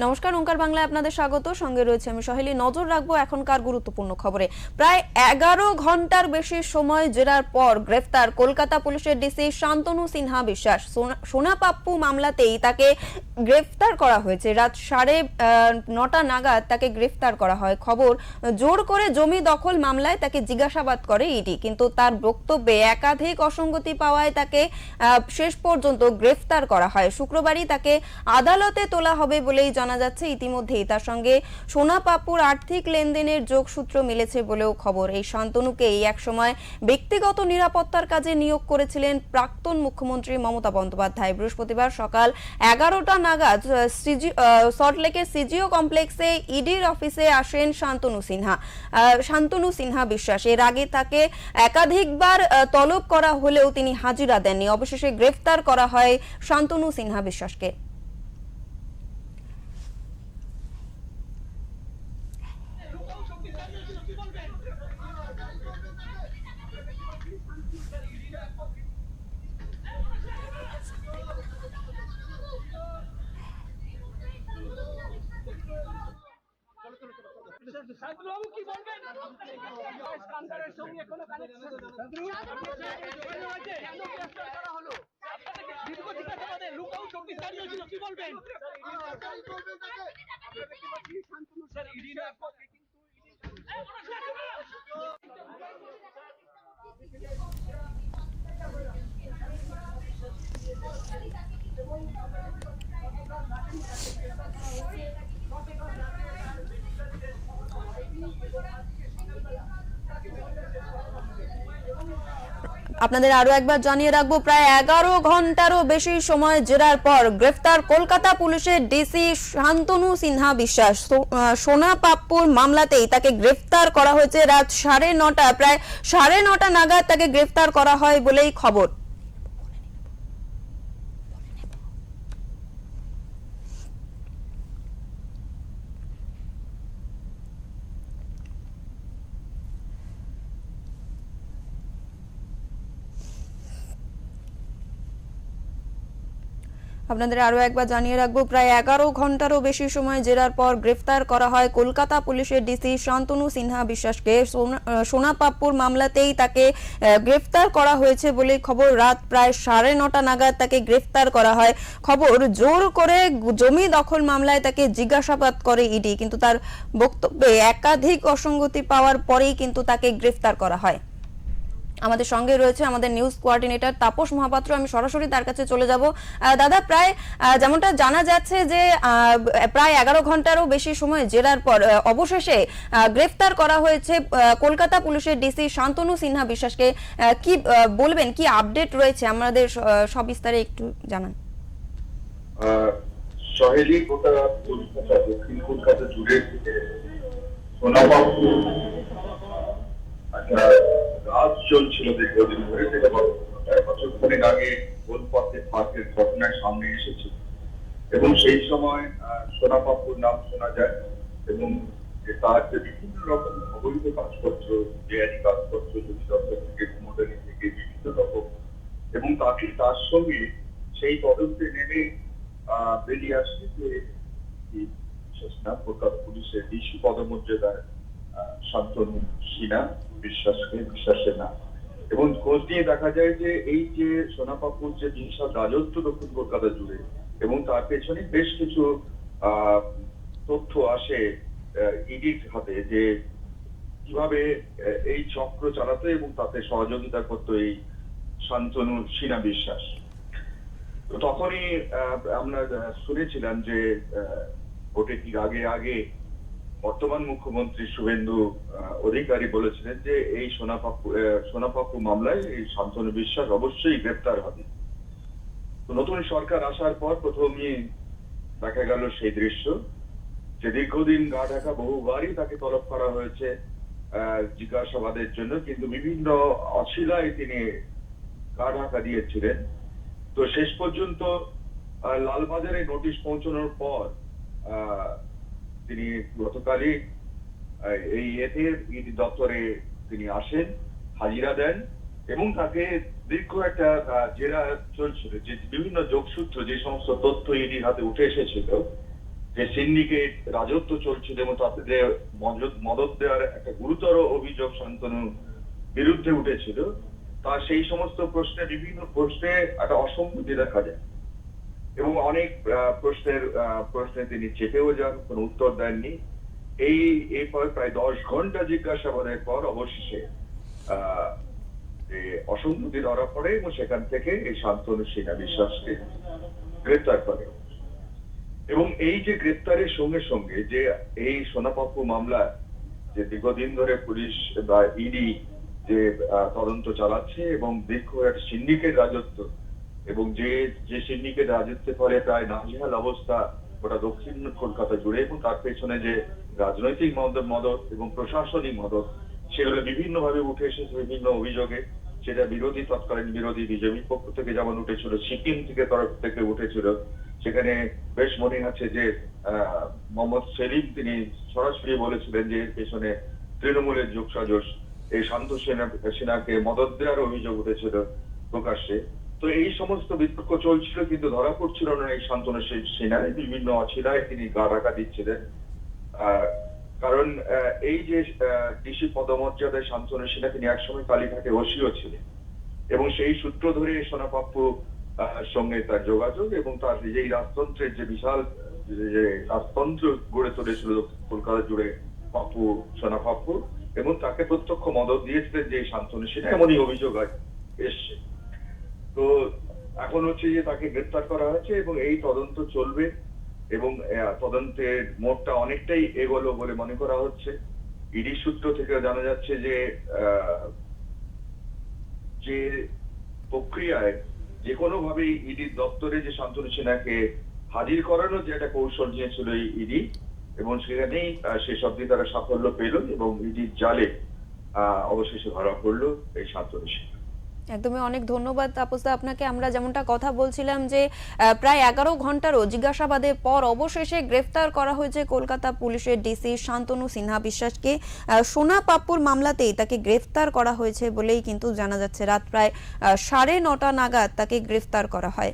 নমস্কার, ওঙ্কার বাংলায় আপনাদের স্বাগত। সঙ্গে রয়েছে আমি সহেলি। নজর রাখবো এখনকার গুরুত্বপূর্ণ খবরে। প্রায় 11 ঘন্টার বেশি সময় জেরার পর গ্রেফতার কলকাতা পুলিশের ডিসি শান্তনু সিনহা বিশ্বাস। সোনা পাপ্পু মামলাতেই তাকে গ্রেফতার করা হয়েছে। রাত 9:30 নাগাদ তাকে গ্রেফতার করা হয়। খবর, জোর করে জমি দখল মামলায় তাকে জিজ্ঞাসাবাদ করে ইডি, কিন্তু তার বক্তব্যে একাধিক অসঙ্গতি পাওয়ায় তাকে শেষ পর্যন্ত গ্রেফতার করা হয়। শুক্রবারই তাকে আদালতে তোলা হবে বলেই জানা যাচ্ছে। ইতিমধ্যেই তার সঙ্গে সোনা পাপ্পুর আর্থিক লেনদেনের যোগসূত্র মিলেছে বলেও খবর। এই শান্তনুকেই একসময় ব্যক্তিগত নিরাপত্তার কাজে নিয়োগ করেছিলেন প্রাক্তন মুখ্যমন্ত্রী মমতা বন্দ্যোপাধ্যায়। বৃহস্পতিবার সকাল 11টা নাগাদ সল্টলেকের সিজিও কমপ্লেক্সে ইডির অফিসে আসেন শান্তনু সিনহা বিশ্বাস। এর আগে তাকে একাধিকবার তলব করা হলেও তিনি হাজিরা দেননি। অবশেষে গ্রেফতার করা হয় শান্তনু সিনহা বিশ্বাসকে। শান্তনুবাবু কি বলবেন? স্কান্দারের সঙ্গে কোনো কানেকশন কেন গ্রেফতার করা হলো? দীর্ঘ জিজ্ঞাসাবাদে লুকাও চব্বিশ দাঁড়িয়ে ছিল, কি বলবেন? শান্তনু স্যার ইডি না আপনাদের আরো একবার জানিয়ে রাখবো, প্রায় 11 ঘন্টারও বেশি সময় জেরার পর গ্রেফতার কলকাতা পুলিশের ডিসি শান্তনু সিনহা বিশ্বাস। সোনা পাপ্পুর মামলাতেই তাকে গ্রেফতার করা হয়েছে। রাত 9:30, প্রায় 9:30 নাগাদ তাকে গ্রেফতার করা হয় বলেই খবর। আপনাদের আরো একবার জানিয়ে রাখবো, প্রায় 11 ঘন্টারও বেশি সময় জেরার পর গ্রেফতার করা হয় কলকাতা পুলিশের ডিসি শান্তনু সিনহা বিশ্বাসকে। সোনা পাপ্পুর মামলাতেই তাকে গ্রেফতার করা হয়েছে বলে খবর। রাত প্রায় 9:30 নাগাদ তাকে গ্রেফতার করা হয়। খবর, জোর করে জমি দখল মামলায় তাকে জিজ্ঞাসাবাদ করে ইডি, কিন্তু তার বক্তব্যে একাধিক অসঙ্গতি পাওয়ার পরেই কিন্তু তাকে গ্রেফতার করা হয়। আমাদের সঙ্গে রয়েছে আমাদের নিউজ কোঅর্ডিনেটর তাপস মহাপাত্র। আমি সরাসরি তার কাছে চলে যাব। দাদা, প্রায় যেমনটা জানা যাচ্ছে যে প্রায় 11 ঘন্টারও বেশি সময় জেরার পর অবশেষে গ্রেফতার করা হয়েছে কলকাতা পুলিশের ডিসি শান্তনু সিনহা বিশ্বাসকে। কি বলবেন, কি আপডেট রয়েছে আমাদের সবিস্তারে একটু জানান। সহেলি গোটা কলকাতা, দক্ষিণ কলকাতা জুড়ে সোনা পাপ্পু কাজ চলছিল দীর্ঘদিন ধরে, যেটা বছর খানেক আগে গোলপথে পার্কের ঘটনায় সামনে এসেছে। এবং সেই সময় সোনা পাপ্পুর নাম শোনা যায় এবং তার যে বিভিন্ন রকম অবৈধ কাজপত্র, জেআরি কাজপত্র, জমি দপ্তর থেকে কুমোদানি থেকে বিভিন্ন রকম, এবং তাকে তার সঙ্গে সেই তদন্তে নেমে বেরিয়ে আসছে যে বিশেষ না কলকাতা পুলিশের ডিসি পদমর্যাদার শান্তনু সিনহা বিশ্বাসের না। এবং খোঁজ নিয়ে দেখা যায় যে এই যে সোনা পাপ্পুর যে বিশাল রাজত্ব দক্ষিণ কলকাতা জুড়ে, এবং তার পেছনে বেশ কিছু তথ্য আসে ইডির হাতে যে কিভাবে এই চক্র চালাতো এবং তাতে সহযোগিতা করতো এই শান্তনু সিনহা বিশ্বাস। তো তখনই আমরা শুনেছিলাম যে ভোটে ঠিক আগে বর্তমান মুখ্যমন্ত্রী শুভেন্দু অধিকারী বলেছিলেন যে এই সোনা পাপ্পু মামলায় এই শান্তনু বিশ্বাস অবশ্যই গ্রেপ্তার হবে। তো নতুন সরকার আসার পর প্রথমে দেখা গেল সেই দৃশ্য যে দীর্ঘদিন গা ঢাকা, বহুবারই তাকে তলব করা হয়েছে জিজ্ঞাসাবাদের জন্য, কিন্তু বিভিন্ন অছিলায় তিনি গা ঢাকা দিয়েছিলেন। তো শেষ পর্যন্ত লালবাজারে নোটিশ পৌঁছানোর পর তিনি গতকালই এই ইডি দপ্তরে তিনি আসেন, হাজিরা দেন, এবং তাকে দীর্ঘ একটা জেরা চলছিল যে বিভিন্ন যোগসূত্র, যে সমস্ত তথ্য ইডির হাতে উঠে এসেছিল যে সিন্ডিকেট রাজত্ব চলছিল এবং তাতে যে মদত দেওয়ার একটা গুরুতর অভিযোগ শান্তনু বিরুদ্ধে উঠেছিল, তা সেই সমস্ত প্রশ্নে বিভিন্ন প্রশ্নে একটা অসঙ্গতি দেখা যায় এবং অনেক প্রশ্নে তিনি চেপেও যান, কোনো উত্তর দেননি। এরপর প্রায় 10 ঘন্টা জিজ্ঞাসাবাদের পর অবশেষে যে অসঙ্গতি ধরা পড়ে এবং সেখান থেকে এই শান্তনু সিনহা বিশ্বাসকে গ্রেপ্তার করে। এবং এই যে গ্রেপ্তারের সঙ্গে সঙ্গে যে এই সোনাপাপ্পু মামলা যে দীর্ঘদিন ধরে পুলিশ বা ইডি যে তদন্ত চালাচ্ছে এবং দীর্ঘ একটা সিন্ডিকেট রাজত্ব এবং যে সিন্ডিকেট রাজত্বের ফলে প্রায় নাজেহাল অবস্থা গোটা দক্ষিণ কলকাতা জুড়ে এবং তার পেছনে যে রাজনৈতিক মদত এবং প্রশাসনিক মদত সেগুলো বিভিন্ন ভাবে উঠে এসেছে বিভিন্ন অভিযোগে। সেটা তৎকালীন বিরোধী বিজেপির পক্ষ থেকে যেমন উঠেছিল, সিকিম থেকে তরফ থেকে উঠেছিল। সেখানে বেশ মনে আছে যে মোহাম্মদ সেলিম তিনি সরাসরি বলেছিলেন যে এর পেছনে তৃণমূলের যোগসাজশ, এই শান্ত সিনহাকে মদত দেওয়ার অভিযোগ উঠেছিল প্রকাশ্যে। তো এই সমস্ত বিতর্ক চলছিল, কিন্তু ধরা পড়ছিল না এই শান্তনু সিনহা। বিভিন্ন অছিলায় তিনি গা ঢাকা দিচ্ছিলেন। কারণ এই যে ডিসি পদমর্যাদায় শান্তনু সিনহা তিনি একসময় কালীঘাটে ওসিও ছিলেন এবং সেই সূত্র ধরে সোনাপাপ্পু সঙ্গে তার যোগাযোগ এবং তার নিজেই রাজতন্ত্রের যে বিশাল যে রাজতন্ত্র গড়ে তুলেছিল কলকাতা জুড়ে সোনাপাপ্পু, এবং তাকে প্রত্যক্ষ মদত দিয়েছিলেন যে শান্তনু সিনহা, এমনই অভিযোগ এসছে। তো এখন হচ্ছে যে তাকে গ্রেপ্তার করা হয়েছে এবং এই তদন্ত চলবে এবং তদন্তের মোড়টা অনেকটাই এগোলো বলে মনে করা হচ্ছে। ইডি সূত্র থেকে জানা যাচ্ছে যে প্রক্রিয়ায় যে কোনো ভাবেই ইডির দপ্তরে যে শান্তনু সিনহাকে হাজির করানোর যে একটা কৌশল নিয়েছিল ইডি, এবং সেখানেই শেষ অবধি তারা সাফল্য পেল এবং ইডির জালে অবশেষে ধরা পড়লো এই শান্তনু সিনহা। একদমই অনেক ধন্যবাদ তাপসদা আপনাকে। আমরা যেমনটা কথা বলছিলাম যে প্রায় 11 ঘন্টারও জিজ্ঞাসাবাদের পর অবশেষে গ্রেফতার করা হয়েছে কলকাতা পুলিশের ডিসি শান্তনু সিনহা বিশ্বাসকে। সোনাপাপ্পুর মামলাতেই তাকে গ্রেফতার করা হয়েছে বলেই কিন্তু জানা যাচ্ছে। রাত প্রায় 9:30 নাগাদ তাকে গ্রেফতার করা হয়।